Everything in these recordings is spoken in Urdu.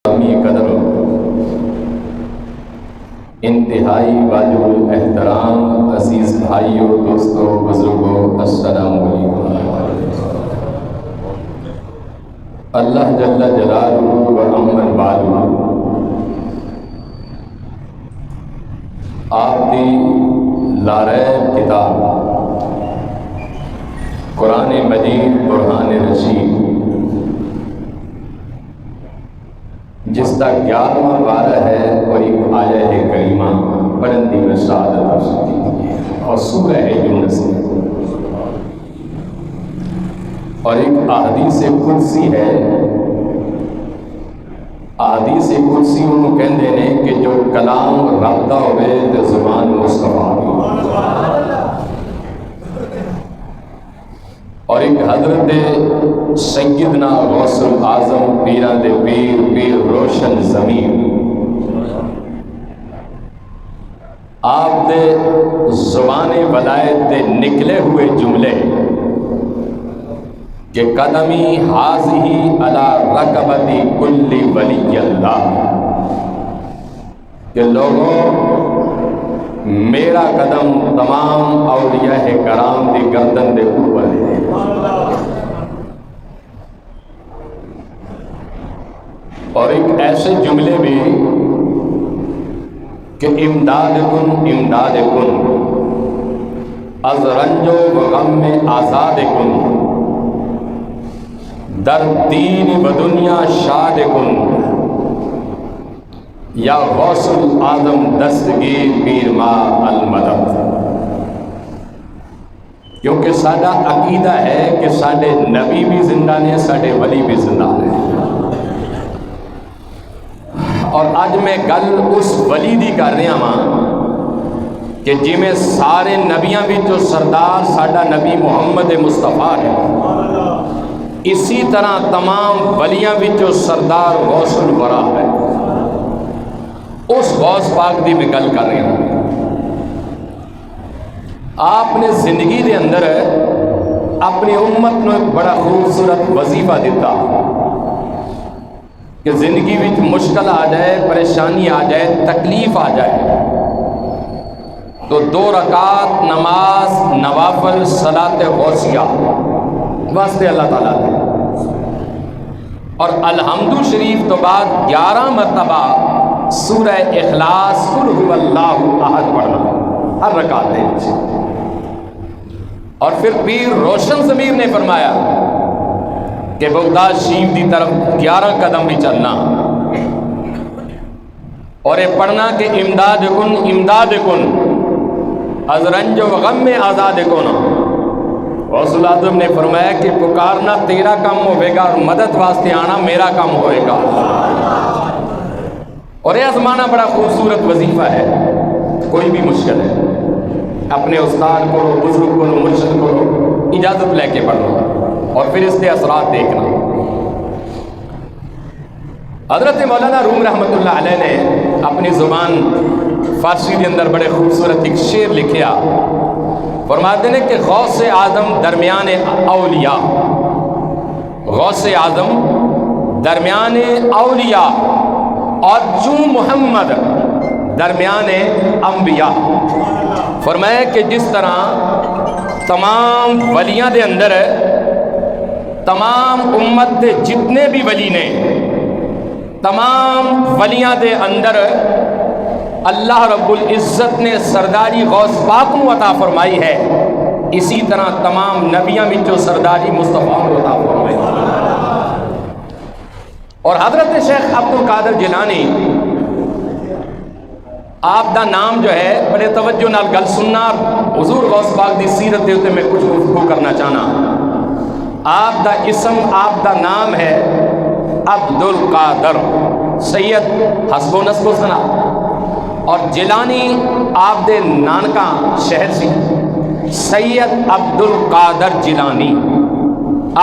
قدر انتہائی واجب احترام عزیز بھائیوں، دوستوں، بزرگوں، السلام علیکم۔ اللہ جل جلالہ و امن والہ آپ دی لاریب کتاب قرآن مجید برہان رشید جس کا 11واں پارہ ہے اور ایک آیہ کریمہ پڑھن دی میں سعادت حاصل کی اور سورہ یونس ہے اور ایک احادیث قدسی ہے۔ احادیث قدسی انہوں کہندے نے کہ جو کلام رب دا ہوئے تو زبان مصطفیٰ دی، اور ایک حضرت سیدنا غوث الاعظم پیران دے پیر روشن ضمیر آپ دے زبان ولایت دے نکلے ہوئے جملے کہ قدمی حاضی علی رکبتی کل ولی اللہ، کہ لوگوں میرا قدم تمام اولیاء کرام دی گردن دے اوپر ہے۔ اور ایک ایسے جملے بھی کہ امداد کن از رنج و غم میں آزاد کن، در دین و دنیا شاد کن، یا غوث الاعظم دستگیر پیر ما المدد۔ کیونکہ سادہ عقیدہ ہے کہ ساڈے نبی بھی زندہ نے، ساڈے ولی بھی زندہ نے، اور آج میں گل اس ولی دی کر رہا ہاں کہ جی میں سارے نبیاں وچوں سردار ساڈا نبی محمد مصطفیٰ ہے، اسی طرح تمام ولیاں وچوں سردار غوث الورا ہے۔ اس غوث پاک دی میں گل کر رہا ہوں۔ آپ نے زندگی دے اندر اپنی امت کو ایک بڑا خوبصورت وظیفہ دیتا کہ زندگی وچ مشکل آ جائے، پریشانی آ جائے، تکلیف آ جائے تو 2 رکعت نماز نوافل صلاۃ غوثیہ واسطے اللہ تعالیٰ دے، اور الحمد شریف تو بعد 11 مرتبہ سورہ اخلاص قل هو اللہ احد پڑھنا ہر رکعت دے۔ اور پھر پیر روشن ضمیر نے فرمایا کہ بغداد شریف دی طرف 11 قدم بھی چلنا اور یہ پڑھنا کہ امداد کن از رنج و غم میں آزاد کن۔ غوث الاعظم نے فرمایا کہ پکارنا تیرا کام ہوئے گا اور مدد واسطے آنا میرا کام ہوئے گا، اور یہ آزمانا بڑا خوبصورت وظیفہ ہے۔ کوئی بھی مشکل ہے اپنے استاد کو، بزرگ کو، مرشد کو اجازت لے کے پڑھنا اور پھر اس کے اثرات دیکھنا۔ حضرت مولانا روم رحمۃ اللہ علیہ نے اپنی زبان فارسی کے اندر بڑے خوبصورت ایک شعر لکھیا، فرماتے ہیں کہ غوث اعظم درمیان اولیاء، غوث اعظم درمیان اولیاء اور چوں محمد درمیان انبیاء۔ فرمایا کہ جس طرح تمام ولیاں دے اندر تمام امت دے جتنے بھی ولی نے، تمام ولیاں دے اندر اللہ رب العزت نے سرداری غوث پاک کو عطا فرمائی ہے، اسی طرح تمام نبیاں وچوں سرداری مصطفیٰ کو عطا فرمائی۔ اور حضرت شیخ عبد القادر جیلانی آپ دا نام جو ہے بڑے توجہ نال گل سننا، حضور غوث پاک دی سیرت دے اوتے میں کچھ گفتگو کرنا چاہنا۔ آپ دا اسم، آپ دا نام ہے عبد القادر سید حسب و نسب و ثنا، اور جیلانی آپ دے نانکا شہر سی سید عبد القادر جیلانی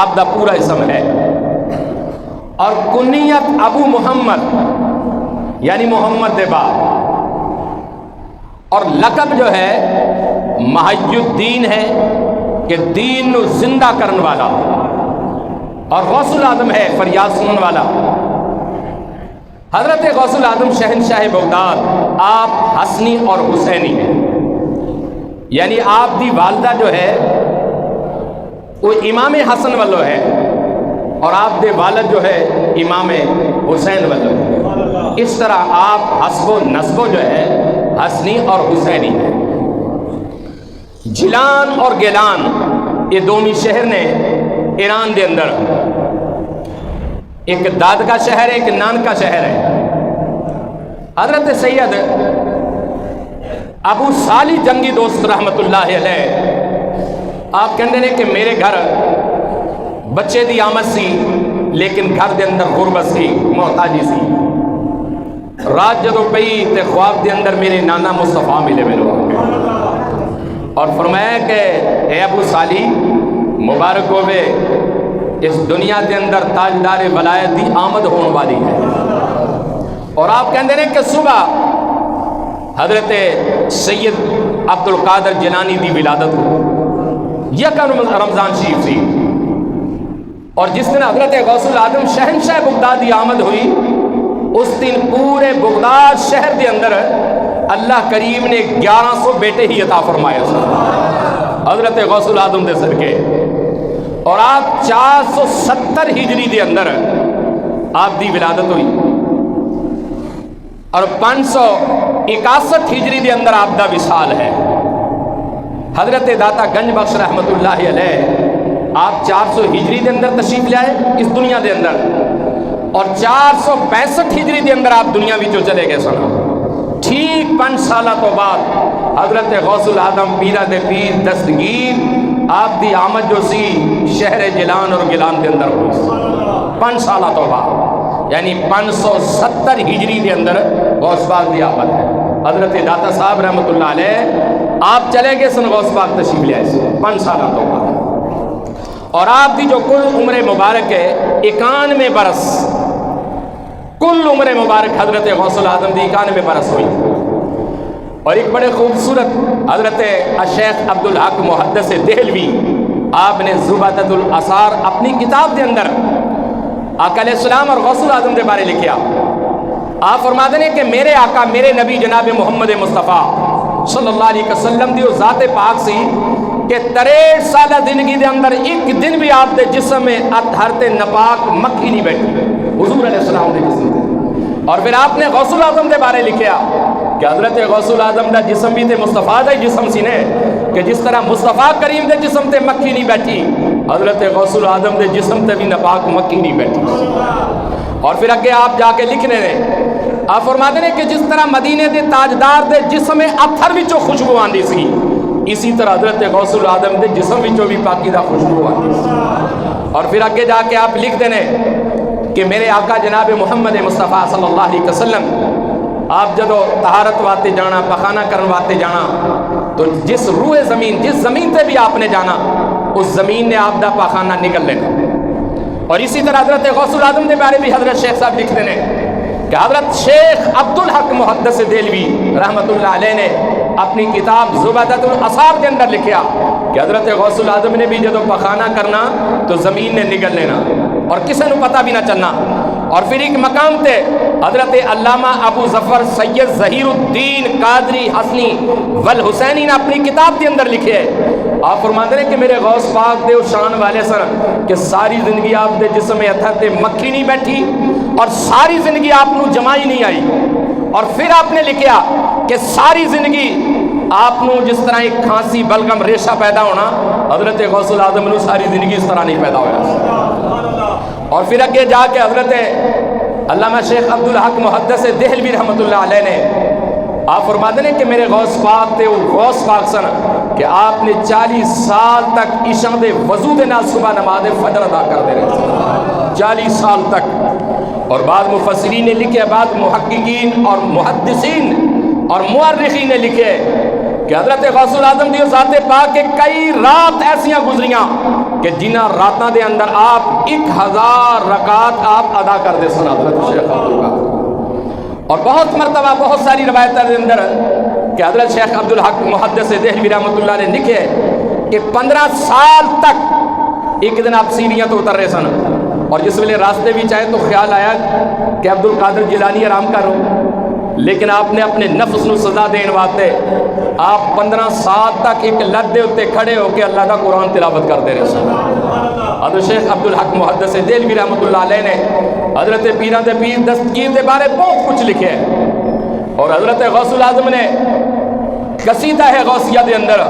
آپ دا پورا اسم ہے، اور کنیت ابو محمد یعنی محمد دے بعد، اور لقب جو ہے محی الدین ہے کہ دین نو زندہ کرن والا، اور غوث الاعظم ہے فریاد سنن والا۔ حضرت غوث العظم شہنشاہ بغداد آپ حسنی اور حسینی ہیں، یعنی آپ دی والدہ جو ہے وہ امام حسن والو ہے اور آپ دے والد جو ہے امام حسین والو ہے۔ اس طرح آپ حسب و نسب جو ہے حسنی اور حسینی ہے۔ جیلان اور گیلان یہ دومی شہر نے ایران دے اندر، ایک داد کا شہر ہے، ایک نان کا شہر ہے۔ حضرت سید ابو صالح جنگی دوست رحمت اللہ علیہ آپ کہندے نے کہ میرے گھر بچے دی آمد سی لیکن گھر دے اندر غربت سی، محتاجی سی۔ رات جدو پئی تے خواب دے اندر میرے نانا مصطفیٰ ملے میرے اور فرمایا کہ اے ابو صالح مبارک ہوئے، اس دنیا دے اندر تاجدار ولایت دی آمد ہونے والی ہے۔ اور آپ کہندے نے کہ صبح حضرت سید عبد القادر جیلانی دی ولادت ہو، یکم رمضان شریف سی، اور جس دن حضرت غوث العظم شہنشاہ بغداد دی آمد ہوئی اس دن پورے بغداد شہر دے اندر اللہ کریم نے 1100 بیٹے ہی عطا فرمائے حضرت غوث العظم دے صدقے، اور آپ 470 ہجری دے اندر آپ دی ولادت ہوئی اور 561 ہجری دے اندر آپ دا وصال ہے۔ حضرت داتا گنج بخش رحمت اللہ علیہ آپ 400 ہجری دے اندر تشریف لے آئے اس دنیا دے اندر، اور 465 ہجری دے اندر آپ دنیا بھی جو چلے گئے سنا۔ ٹھیک 5 سالہ تو بعد حضرت غوث العظم پیرہ دے پیر دستگیر آپ دی آمد جو سی شہر جیلان اور گیلان دے اندر ہوئی 5 سالہ تو بعد، یعنی 570 ہجری دے اندر غوث پاک دی آمد ہے۔ حضرت داتا صاحب رحمت اللہ علیہ آپ چلے گئے سن غوث پاک تشریف لے آئے 5 سالہ تو بعد، اور آپ دی جو کل عمر مبارک ہے 91 برس، کل عمر مبارک حضرت غوث العظم دی 91 برس ہوئی۔ اور ایک بڑے خوبصورت حضرت الشیخ عبدالحق محدث دہلوی آپ نے زبدۃ الاثار اپنی کتاب دے اندر آقا علیہ السلام اور غوث العظم دے بارے لکھیا۔ آپ فرماتے ہیں کہ میرے آقا میرے نبی جناب محمد مصطفیٰ صلی اللہ علیہ وسلم دی ذات پاک سی کہ 63 سالہ زندگی دے اندر ایک دن بھی آپ دے جسم میں اطہرت نپاک مکھی نہیں بیٹھی حضور علیہ السلام دے جسم دے۔ اور پھر آپ نے غوث العظم دے بارے لکھیا کہ حضرت غوث العظم دا جسم بھی تے مصطفیٰ دا جسم سی نے، کہ جس طرح مصطفیٰ کریم دے جسم تے مکھی نہیں بیٹھی، حضرت غوث العظم دے جسم تے بھی نپاک مکھی نہیں بیٹھی۔ اور پھر اگے آپ جا کے لکھنے نے آپ فرماتے ہیں کہ جس طرح مدینے دے تاجدار دے جسم اتھر وچوں خوشبو آندی سی، اسی طرح حضرت غوث العظم دے جسم وچوں بھی پاکی دا خوشبو آندی سی۔ اور پھر اگے جا کے آپ لکھ دینے کہ میرے آقا جناب محمد مصطفیٰ صلی اللہ علیہ وسلم آپ جدو طہارت واتے جانا، پخانہ کرن واتے جانا، تو جس روح زمین جس زمین تے بھی آپ نے جانا اس زمین نے آپ دا پخانہ نکل لینا۔ اور اسی طرح حضرت غوث العظم دے بارے بھی حضرت شیخ صاحب لکھتے ہیں کہ حضرت شیخ عبدالحق محدث دہلوی رحمت اللہ علیہ نے اپنی کتاب زبدۃ الاثار کے اندر لکھیا کہ حضرت غوث العظم نے بھی جدو پخانہ کرنا تو زمین نے نگل لینا اور کسی نے پتہ بھی نہ چلنا۔ اور پھر ایک مقام تے حضرت علامہ ابو ظفر سید ظہیر الدین قادری حسنی والحسینی نے اپنی کتاب کے اندر لکھے ہے، آپ فرماتے ہیں کہ میرے غوث پاک دے شان والے سر کہ ساری زندگی آپ دے جسم میں اتھر تے مکھی نہیں بیٹھی اور ساری زندگی آپ نو جمائی نہیں آئی۔ اور پھر آپ نے لکھیا کہ ساری زندگی آپ نو جس طرح ایک کھانسی بلغم ریشہ پیدا ہونا، حضرت غوث العظم نو ساری زندگی اس طرح نہیں پیدا ہوا۔ اور پھر اگے جا کے حضرت علامہ شیخ عبدالحق محدث دہلوی رحمت اللہ علیہ نے آپ فرماتے ہیں کہ میرے غوث پاک تے وہ غوث پاک سن کہ آپ نے 40 سال تک عشاء دے وضو دے نال صبح نماز فجر ادا کرتے رہے 40 سال تک۔ اور بعض مفسرین نے لکھے، بعض محققین اور محدثین اور مورخین نے لکھے کہ حضرت غوث العظم دی ذات پاک کے کئی رات ایسیاں گزریاں کہ جنہ راتاں دے اندر آپ 1000 رکعات آپ ادا کرتے سن حضرت شیخ عبدالحق۔ اور بہت مرتبہ بہت ساری روایتوں کے اندر کہ حضرت شیخ عبدالحق محدث دہلوی رحمۃ اللہ نے لکھے کہ 15 سال تک ایک دن آپ سیڑھیاں تو اتر رہے سن اور جس ویلے راستے بھی چاہے تو خیال آیا کہ عبد القادر جیلانی آرام کرو، لیکن آپ نے اپنے نفس نو سزا دین واسطے آپ 15 سال تک ایک لت دے اتنے کھڑے ہو کے اللہ دا قرآن تلاوت کرتے رہے سن۔ حضرت شیخ عبد الحق محدث دہلوی رحمۃ اللہ علیہ نے حضرت پیراں دے پیر دستگیر دے بارے بہت کچھ لکھے ہے، اور حضرت غوث العظم نے قصیدہ ہے غوثیہ دے اندر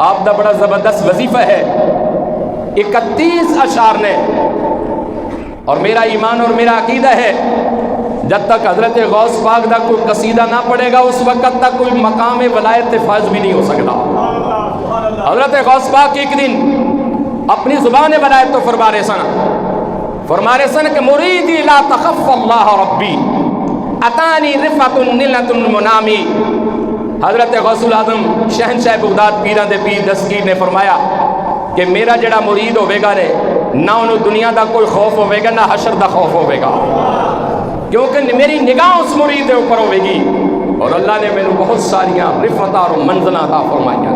آپ دا بڑا زبردست وظیفہ ہے، 31 اشعار نے، اور میرا ایمان اور میرا عقیدہ ہے جب تک حضرت غوث پاک دا کوئی قصیدہ نہ پڑھے گا اس وقت تک کوئی مقام ولایت فائز بھی نہیں ہو سکتا۔ حضرت غوث پاک ایک دن اپنی زبان ولایت تو فرما رہے سن کہ مریدی لا تخف اللہ ربی اتانی رفعت نلت المنامی۔ حضرت غوث العظم شہنشاہ بغداد پیراں دے پیر دستگیر نے فرمایا کہ میرا جڑا مرید ہوے گا نے نہ انہوں دنیا دا کوئی خوف ہوے گا نہ حشر دا خوف ہوے گا، کیونکہ میری نگاہ اس مرید دے اوپر ہوے گی، اور اللہ نے میرے بہت ساریاں رفعت اور منزلہ عطا فرمائیاں۔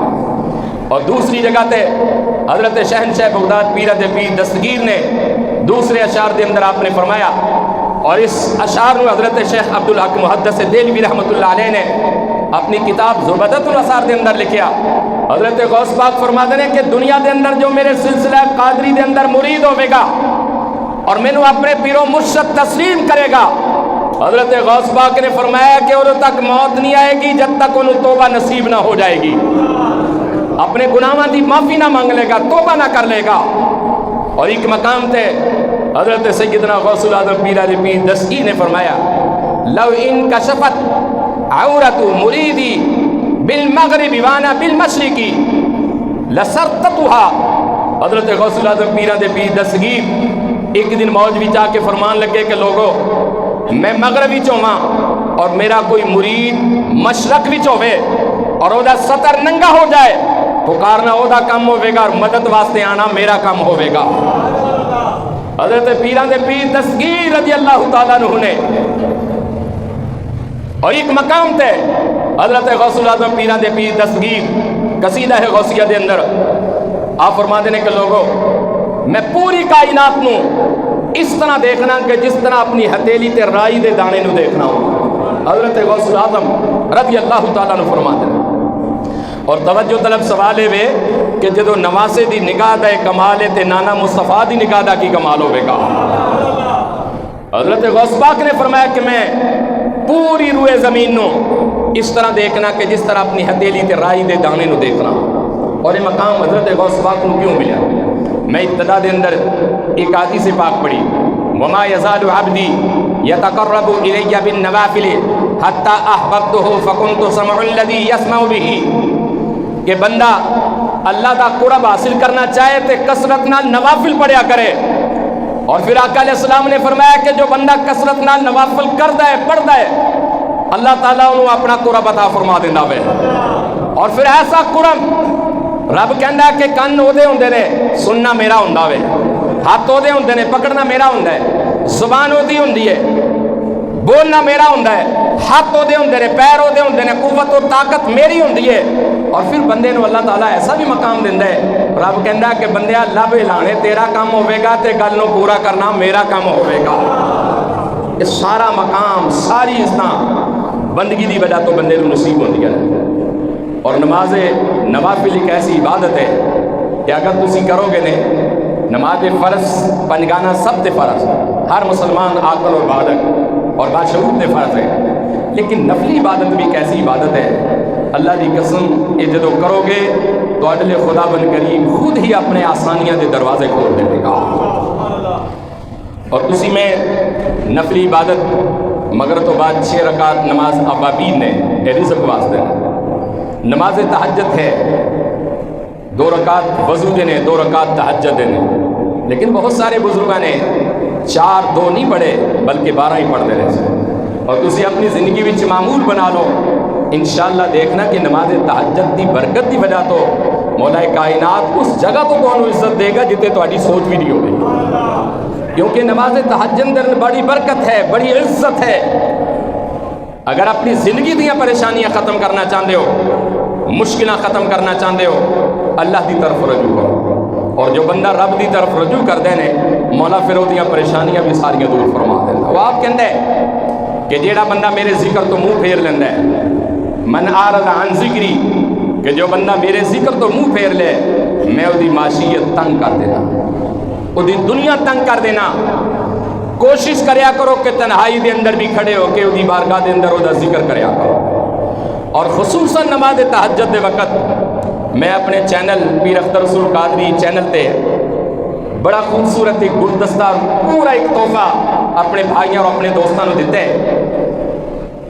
اور دوسری جگہ تے حضرت شہنشاہ بغداد پیراں دے پیر دستگیر نے دوسرے اشعار دے اندر آپ نے فرمایا، اور اس اشعار میں حضرت شیخ عبد الحق محدث دہلوی رحمۃ اللہ علیہ نے اپنی کتاب زبدۃ الاثار دے اندر لکھیا۔ حضرت غوث پاک فرماتے ہیں کہ دنیا دے اندر جو میرے سلسلہ قادری دے اندر مرید ہوے گا اور مینوں اپنے پیرو مرشد تسلیم کرے گا، حضرت غوث پاک نے فرمایا کہ ادوں تک موت نہیں آئے گی جب تک انہوں توبہ نصیب نہ ہو جائے گی، اپنے گناہاں دی معافی نہ مانگ لے گا، توبہ نہ کر لے گا۔ اور ایک مقام تے حضرت سیدنا غوث العظم پیراں دے پیر دستگیر نے فرمایا لو ان کشفت عورت مریدی بالمغرب وانا بالمشرقی لسرتتها۔ حضرت غوث العظم پیراں دے پیر دستگیر ایک دن موج وچ آ کے فرمان لگے کہ لوگو میں مغرب وچ ہوواں اور میرا کوئی مرید مشرق وچ ہوے اور او دا سطر ننگا ہو جائے، پکارنا او دا کام ہوے گا اور مدد واسطے آنا میرا کام ہوے گا۔ حضرت پیراں دے پیر دستگیر رضی اللہ تعالیٰ عنہ نے اور ایک مقام تے حضرت غوث العظم پیراں دے پیر دستگیر قصیدہ ہے غوثیہ دے اندر آپ فرما دینے کہ لوگوں میں پوری کائنات نو اس طرح دیکھنا کہ جس طرح اپنی ہتھیلی تے رائی دے دانے نو دیکھنا ہوں۔ حضرت غوث العظم رضی اللہ تعالیٰ عنہ فرما دینے، اور توجہ طلب سوال ہے کہ جدو نواسے دی نگاہ دا کمال ہے تے نانا مصطفیٰ دی نگاہ دا کی کمال ہوے گا۔ حضرت غوث پاک نے فرمایا کہ میں پوری روئے زمین نو اس طرح دیکھنا کہ جس طرح اپنی ہتھیلی تے رائی دے دانے نو دیکھنا، اور یہ مقام حضرت غوث پاک نو کیوں ملا؟ میں ابتدا دے اندر ایک حدیث پاک پڑھی وما یزال عبدی یتقرب الی بالنوافل حتی احببتہ فکنت سمع الذی یسمع بہ، کہ بندہ اللہ دا قرب حاصل کرنا چاہے تے کثرت نال نوافل پڑھیا کرے، اور پھر آقا علیہ السلام نے فرمایا کہ جو بندہ کثرت نال نوافل کردا ہے پڑھدا ہے اللہ تعالیٰ انہوں اپنا قرب عطا فرما دیندا وے، اور پھر ایسا قرب رب کہندا کہ کن او دے ہوندے نے سننا میرا ہوندا وے، ہاتھ او دے ہوندے نے پکڑنا میرا ہوندا ہے، زبان او دی ہوندی ہے بولنا میرا ہوندا ہے، ہاتھ او دے ہوندے نے پیر او دے ہوندے نے، قوت اور طاقت میری ہوندی ہے، اور پھر بندے نو اللہ تعالیٰ ایسا بھی مقام دیندا ہے رب کہندا کہ بندیا لب ہلانے تیرا کام ہوے گا تے گل نو پورا کرنا میرا کام ہوے گا۔ یہ سارا مقام ساری عزتاں بندگی دی وجہ تو بندے نو نصیب ہوندیاں نے، اور نماز نوافل ایک ایسی عبادت ہے کہ اگر تسی کرو گے نے نماز فرض پنجگانہ سب تے فرض ہر مسلمان عاقل اور بالغ اور باشعور تے فرض ہے، لیکن نفلی عبادت بھی ایک ایسی عبادت ہے اللہ دی قسم یہ جدو کرو گے تو عدل خدا بن کریم خود ہی اپنے آسانیاں دے دروازے کھول دے گا۔ اور اسی میں نفلی عبادت مگر تو بعد 6 رکعت نماز اوابین نے رزق واسطے، نماز تہجد ہے 2 رکعت وضو دینے 2 رکعت تہجد دینے، لیکن بہت سارے بزرگاں نے 4 2 نہیں پڑھے بلکہ 12 ہی پڑھتے رہے، اور تسی اپنی زندگی وچ معمول بنا لو، انشاءاللہ دیکھنا کہ نماز تہجد دی برکت دی وجہ تو مولا کائنات اس جگہ تو تمہیں عزت دے گا جتے تہاڈی سوچ بھی نہیں ہوگی، کیونکہ نماز تہجد اندر بڑی برکت ہے، بڑی عزت ہے۔ اگر اپنی زندگی دیاں پریشانیاں ختم کرنا چاہتے ہو، مشکلیں ختم کرنا چاہتے ہو، اللہ دی طرف رجوع کرو، اور جو بندہ رب دی طرف رجوع کر دے نے مولا پھر وہ پریشانیاں بھی ساریاں دور فرما دینا. وہ آپ کہندا ہے کہ جیڑا بندہ میرے ذکر تو منہ پھیر لینا ہے، من اعرض عن ذکری، کہ جو بندہ میرے ذکر تو منہ پھیر لے میں وہ معاشیت تنگ کر دینا، وہ دنیا تنگ کر دینا. کوشش کریا کرو کہ تنہائی دے اندر بھی کھڑے ہو کے وہ بارگاہ دے اندر وہ ذکر کریا کرو. اور خصوصاً نماز تہجد دے وقت میں اپنے چینل پیر اختر رسول قادری چینل تے بڑا خوبصورت ایک گلدستہ پورا ایک تحفہ اپنے بھائیوں اور اپنے دوستوں نے دیتے ہیں.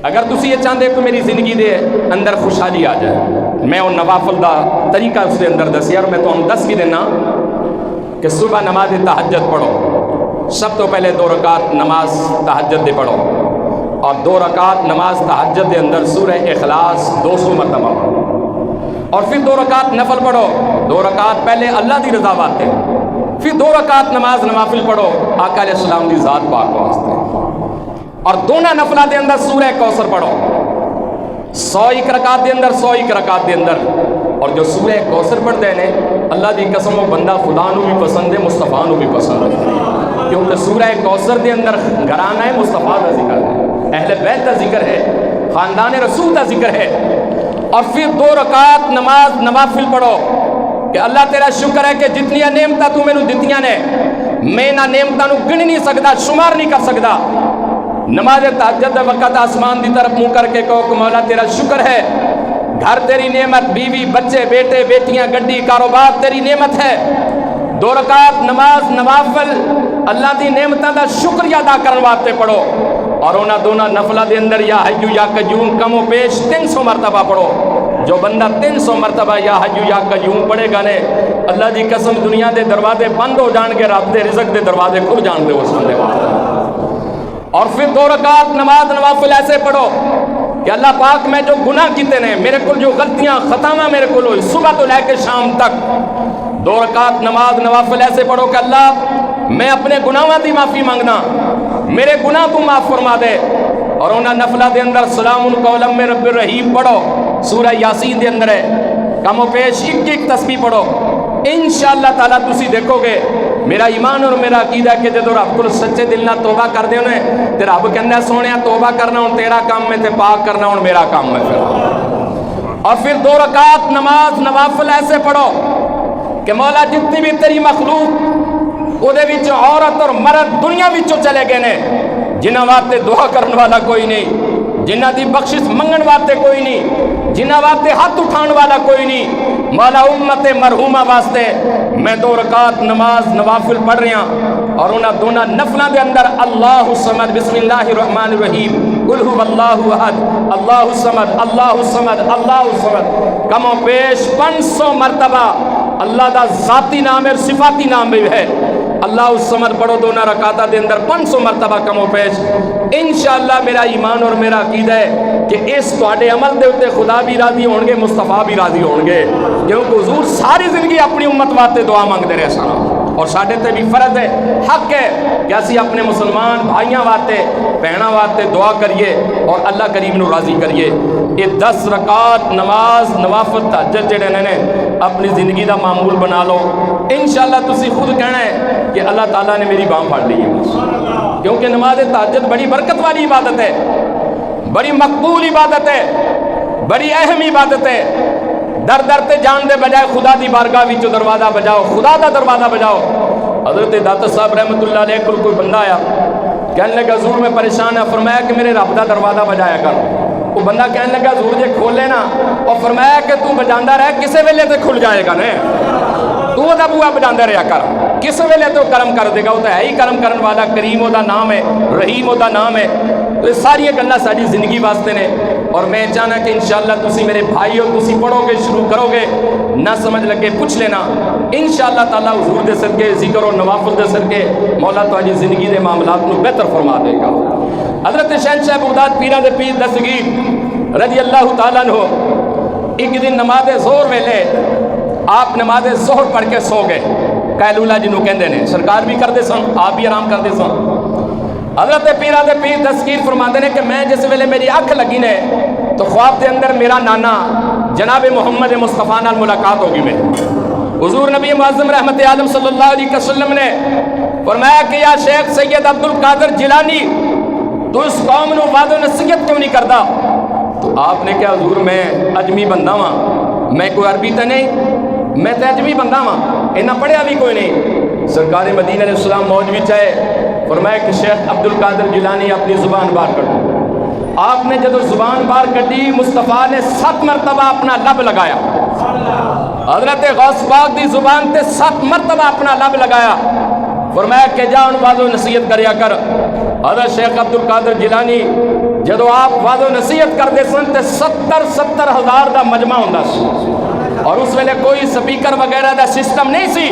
اگر تسی یہ چاہتے کہ میری زندگی دے اندر خوشحالی آ جائے، میں وہ نوافل دا طریقہ اس کے اندر دسیا، اور میں تو دس بھی دینا کہ صبح نماز تہجد پڑھو. سب تو پہلے 2 رکعت نماز تہجد دے پڑھو، اور 2 رکعت نماز تہجد دے اندر سورہ اخلاص 200 مرتبہ پڑھو، اور پھر 2 رکعت نفل پڑھو. 2 رکعت پہلے اللہ دی رضا واسطے، پھر 2 رکعت نماز نوافل پڑھو آقا علیہ السلام دی ذات پاک واسطے، اور دونوں نفلہ دے اندر سورہ کوثر پڑھو. 101 رکعت دے اندر 101 رکعت دے اندر. اور جو سورہ کوثر پڑھتے ہیں اللہ دی قسم وہ بندہ خدا نو بھی پسند ہے، مصطفیٰ نو بھی پسند ہے، کیونکہ سورہ کوثر دے اندر گھرانہ ہے مصطفیٰ کا ذکر ہے، اہل بیت کا ذکر ہے، خاندان رسول کا ذکر ہے. اور پھر 2 رکعت نماز نوافل پڑھو کہ اللہ تیرا شکر ہے کہ جتنی نعمتاں تو مینوں دتیاں نے میں نہ نعمتاں نو گن نہیں سکدا، شمار نہیں کر سکدا. نماز تہجد دے وقت آسمان دی طرف منہ کر کے کہو کہ مولا تیرا شکر ہے، گھر تیری نعمت، بیوی بچے بیٹے بیٹیاں گڈی کاروبار تیری نعمت ہے. 2 رکعت نماز نوافل اللہ دی نعمتاں دا شکریہ ادا کرن واسطے پڑھو. اور انہاں دونوں نفلہ دے اندر یا حی یا قیوم کم و بیش 300 مرتبہ پڑھو. جو بندہ 300 مرتبہ یا حی یا قیوم پڑھے گا نے اللہ دی قسم دنیا دے دروازے بند ہو جان گے، رب دے رزق دے دروازے کھل جان گے اس بندے واسطے. اور پھر 2 رکعت نماز نوافل ایسے پڑھو کہ اللہ پاک میں جو گناہ کیتے نے، میرے کو جو غلطیاں خطاواں میرے کو ہوئی صبح تو لے کے شام تک، 2 رکعت نماز نوافل ایسے پڑھو کہ اللہ میں اپنے گناہاں دی معافی مانگنا، میرے گناہ تو معاف فرما دے. اور انہاں نفلہ دے اندر سلام قولا من رب الرحیم پڑھو، سورہ یاسین دے اندر ہے، کم و بیش 1 تسبیح پڑھو. انشاءاللہ تعالیٰ تسی دیکھو گے میرا ایمان اور میرا عقیدہ ہے کہ جدو رب کو سچے دل نہ توبہ کر دے انہیں تے رب کہندا سونے توبہ کرنا ہوں تیرا کام ہے تے پاک کرنا ہوں میرا کام ہے. اور پھر 2 رکعت نماز نوافل ایسے پڑھو کہ مولا جتنی بھی تیری مخلوق وہ دے وچ عورت اور مرد دنیا وچوں چلے گئے نے، جنہاں واسطے دعا کرن والا کوئی نہیں، جنہاں دی بخشش منگن واسطے کوئی نہیں، جنہاں واسطے ہاتھ اٹھان والا کوئی نہیں، مولا امت مرحومہ واسطے میں 2 رکعت نماز نوافل پڑھ رہا ہوں. اور انہاں دونوں نفلوں دے اندر اللہ الصمد بسم اللہ الرحمن الرحیم قل هو اللہ احد اللہ الصمد اللہ الصمد اللہ الصمد کم و بیش 500 مرتبہ اللہ دا ذاتی نام ہے، صفاتی نام بھی ہے. اللہ الصمد پڑھو 2 رکعتاں دے اندر 500 مرتبہ کم و بیش. انشاءاللہ میرا ایمان اور میرا عقیدہ ہے کہ اس تواڈے عمل دے اوتے خدا بھی راضی ہون گے، مصطفیٰ بھی راضی ہون گے، کیونکہ حضور ساری زندگی اپنی امت واسطے دعا مانگتے رہے سن. اور ساڈے تے بھی فرض ہے، حق ہے کہ اسی اپنے مسلمان بھائیاں واسطے بہناں واسطے دعا کریے اور اللہ کریم نو راضی کریے. یہ 10 رکعت نماز نوافل تہجد جڑے نے اپنی زندگی دا معمول بنا لو. انشاءاللہ تسی خود کہنا ہے کہ اللہ تعالیٰ نے میری باں پھڑ لی ہے، کیونکہ نماز تہجد بڑی برکت والی عبادت ہے، بڑی مقبول عبادت ہے، بڑی اہم عبادت ہے. در در تے جان دے بجائے خدا دی بارگاہ وچ دروازہ بجاؤ، خدا دا دروازہ بجاؤ. حضرت داتا صاحب رحمۃ اللہ علیہ کو کوئی بندہ آیا کہنے لگا حضور میں پریشان ہے، فرمایا کہ میرے رب دا دروازہ بجایا کر. وہ بندہ کہنے لگا حضور جے کھولے نا، اور فرمایا کہ تو بجاندا رہ کسے ویلے تے کھل جائے گا نے، تو دا بوا بجاندا رہیا کر، کس ویلے تو کرم کر دے گا. وہ تو ہے ہی کرم کرن والا، کریم دا نام ہے، رحیم دا نام ہے. تو ساری گلاں ساری زندگی واسطے نے. اور میں چاہنا کہ انشاءاللہ تسی میرے بھائی ہو، تسی پڑھو گے شروع کرو گے، نہ سمجھ لگے پوچھ لینا. انشاءاللہ تعالیٰ حضور دے صدقے ذکر و نوافل دے صدقے مولا تہاڈی زندگی دے معاملات نو بہتر فرما دے گا. حضرت شہنشاہ بغداد پیراں دے پیر دستگیر رضی اللہ تعالیٰ عنہ ایک دن نماز ظہر ویلے آپ نماز ظہر پڑھ کے سو گئے. قیلولہ جنوں کہندے نے، سرکار بھی کردے سن، آپ بھی آرام کردے سن. حضرت پیرہ دے پیر تذکیر فرماندے نے کہ میں جس ویلے میری اکھ لگی نے تو خواب دے اندر میرا نانا جناب محمد مصطفیٰ نال ملاقات ہوگی. میں حضور نبی معظم رحمت عالم صلی اللہ علیہ وسلم نے فرمایا کہ یا شیخ سید عبد القادر جیلانی تو اس قوم نو وعد و نصیحت کیوں نہیں کرتا؟ تو آپ نے کہا حضور میں اجمی بندہ ہاں، میں کوئی عربی تو نہیں، میں تو اجمی بندہ ہاں، انہاں پڑھیا بھی کوئی نہیں۔ سرکار مدینہ علیہ السلام موج بھی چاہے، فرمایا کہ شیخ عبد القادر جیلانی اپنی زبان باہر کٹو۔ آپ نے جب زبان باہر کٹی، مصطفیٰ نے 7 مرتبہ اپنا لب لگایا، حضرت غوث پاک دی زبان تے 7 مرتبہ اپنا لب لگایا، فرمایا کہ جا ان وعد و نصیحت کریا کر۔ حضرت شیخ عبد القادر جیلانی جدو آپ وعد و نصیحت کرتے سن تے 70 ہزار دا مجمع ہوندا سی، اور اس ویلے کوئی سپیکر وغیرہ دا سسٹم نہیں سی۔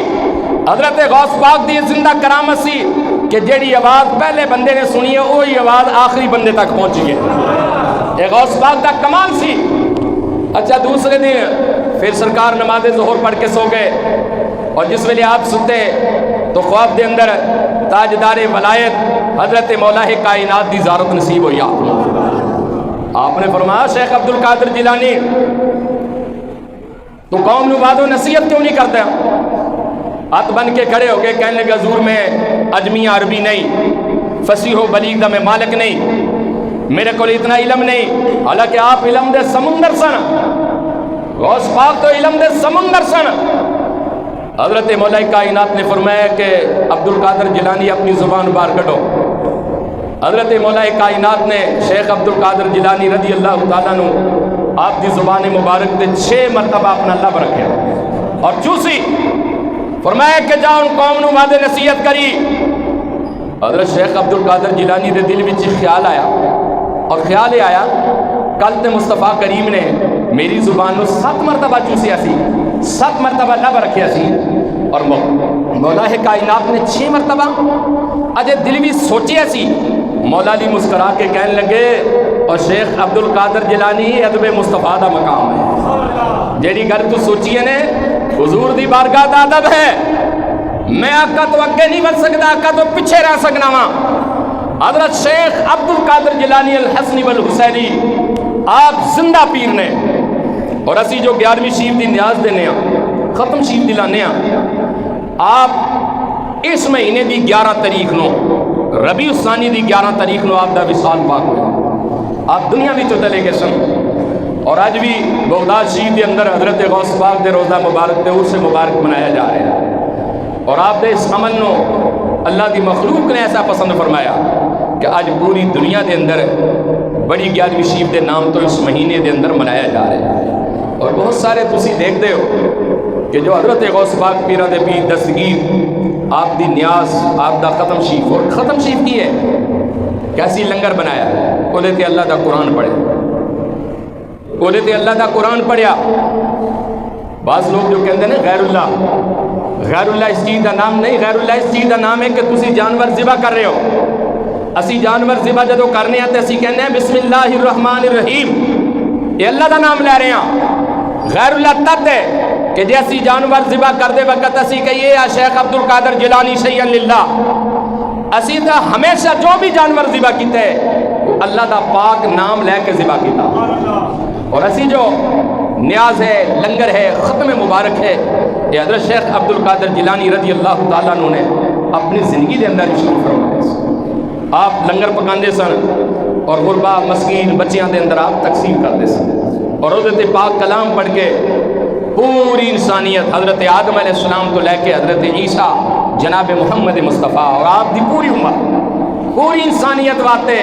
حضرت غوث پاک دی زندہ کرامت سی کہ جیڑی آواز پہلے بندے نے سنی ہے وہی آواز آخری بندے تک پہنچی ہے، یہ غوث پاک دا کمال سی۔ اچھا دوسرے دن پھر سرکار نماز ظہر پڑھ کے سو گئے، اور جس ویلے آپ ستے تو خواب دے اندر تاجدار ولایت حضرت مولا کائنات دی زیارت نصیب ہوئی۔ آپ نے فرمایا شیخ عبد القادر جیلانی تو قوم نو وعد و نصیحت کیوں نہیں کرتے؟ ہاتھ بن کے کھڑے ہو گئے، کہنے لگے حضور میں اجمی عربی نہیں، فصیح و بلیغ دا میں مالک نہیں، میرے کو اتنا علم نہیں، حالانکہ آپ علم دے سمندر سن، غوث پاک تو علم دے سمندر سن۔ حضرت مولا کائنات نے فرمایا کہ عبد القادر جیلانی اپنی زبان باہر کٹو۔ حضرت مولا کائنات نے شیخ عبد القادر جیلانی رضی اللہ تعالیٰ نو آپ دی زبان مبارک تے 6 مرتبہ اپنا لب رکھیا اور چوسی، فرمایا کہ جا ان قوم نو وعد نصیحت کری۔ حضرت شیخ عبد القادر جیلانی دے دل وچ خیال آیا، اور خیال آیا کل تے مصطفیٰ کریم نے میری زبان نو 7 مرتبہ چوسیا سی، 7 مرتبہ لب رکھیا سی، اور مولا کائنات نے 6 مرتبہ۔ اجے دل بھی سوچیا سی، مولا علی مسکرا کے کہنے لگے اور شیخ عبد القادر جیلانی ادب مصطفیٰ دا مقام ہے، جیڑی گل تو سوچی ہے نے حضور دی بارگاہ دا ادب ہے۔ میں آقا تو اگے نہیں بڑھ سکتا، آقا تو پیچھے رہ سکنا وا۔ حضرت شیخ عبد القادر جیلانی الحسنی والحسینی آپ زندہ پیر نے، اور اسی جو 11ویں شریف دی نیاز دینے ہیں، ختم شریف دلانے ہیں، آپ اس مہینے دی 11 تاریخ نو ربیع الثانی دی 11 تاریخ نو آپ دا وصال پاک ہوا، آپ دنیا بھی تو چلے گئے سن، اور آج بھی بغداد شریف دے اندر حضرت غوث پاک دے روزہ مبارک دے عرس مبارک منایا جا رہا ہے، اور آپ دے اس عمل نو اللہ دی مخلوق نے ایسا پسند فرمایا کہ آج پوری دنیا دے اندر بڑی 11ویں شریف دے نام تو اس مہینے دے اندر منایا جا رہا ہے۔ اور بہت سارے تسی دیکھ دے ہو کہ جو حضرت غوث پاک پیرہ دے پیر دستگیر آپ دی نیاز آپ دا ختم شریف، اور ختم شریف کی ہے کیسی لنگر بنایا، اولے تے اللہ دا قرآن پڑھے، اولے تے اللہ دا قرآن پڑھیا۔ بعض لوگ جو کہتے ہیں غیر اللہ اس چیز دا نام نہیں، غیر اللہ اس چیز دا نام ہے کہ تسی جانور ذبح کر رہے ہو۔ اسی جانور ذبح جدو کرنے ہیں تو اسی کہنے ہیں بسم اللہ الرحمن الرحیم، یہ اللہ دا نام لے رہے ہیں۔ غیر اللہ تب ہے کہ جیسی جانور ذبح کر دے وقت اسی کہیے یا شیخ عبد القادر جیلانی شیئا للہ، اسی دا ہمیشہ جو بھی جانور ذبح کیتا ہے اللہ دا پاک نام لے کے ذبح کیتا، اور اسی جو نیاز ہے، لنگر ہے، ختم مبارک ہے، یہ حضرت شیخ عبد القادر جیلانی رضی اللہ تعالیٰ عنہ نے اپنی زندگی دے اندر شروع فرمایا۔ آپ لنگر پکاندے سن اور غربا مسکین بچیاں دے اندر آپ تقسیم کرتے سن، اور حضرت پاک کلام پڑھ کے پوری انسانیت حضرت آدم علیہ السلام تو لے کے حضرت عیسیٰ جناب محمد مصطفیٰ اور آپ دی پوری امت، پوری انسانیت واسطے،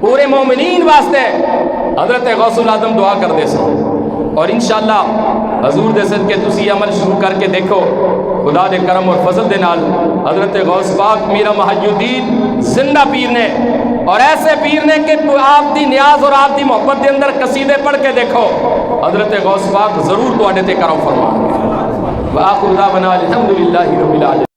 پورے مومنین واسطے حضرت غوث العظم دعا کر دے سن، اور انشاءاللہ حضور دے صدقے تسی عمل شروع کر کے دیکھو، خدا دے کرم اور فضل دے نال حضرت غوث پاک میرا محی الدین زندہ پیر نے، اور ایسے پیر نے کہ آپ دی نیاز اور آپ دی محبت دے اندر قصیدے پڑھ کے دیکھو، حضرت غوث پاک ضرور تو اڈے تے کرم فرما۔ وآخر دعوانا الحمدللہ رب العالمین۔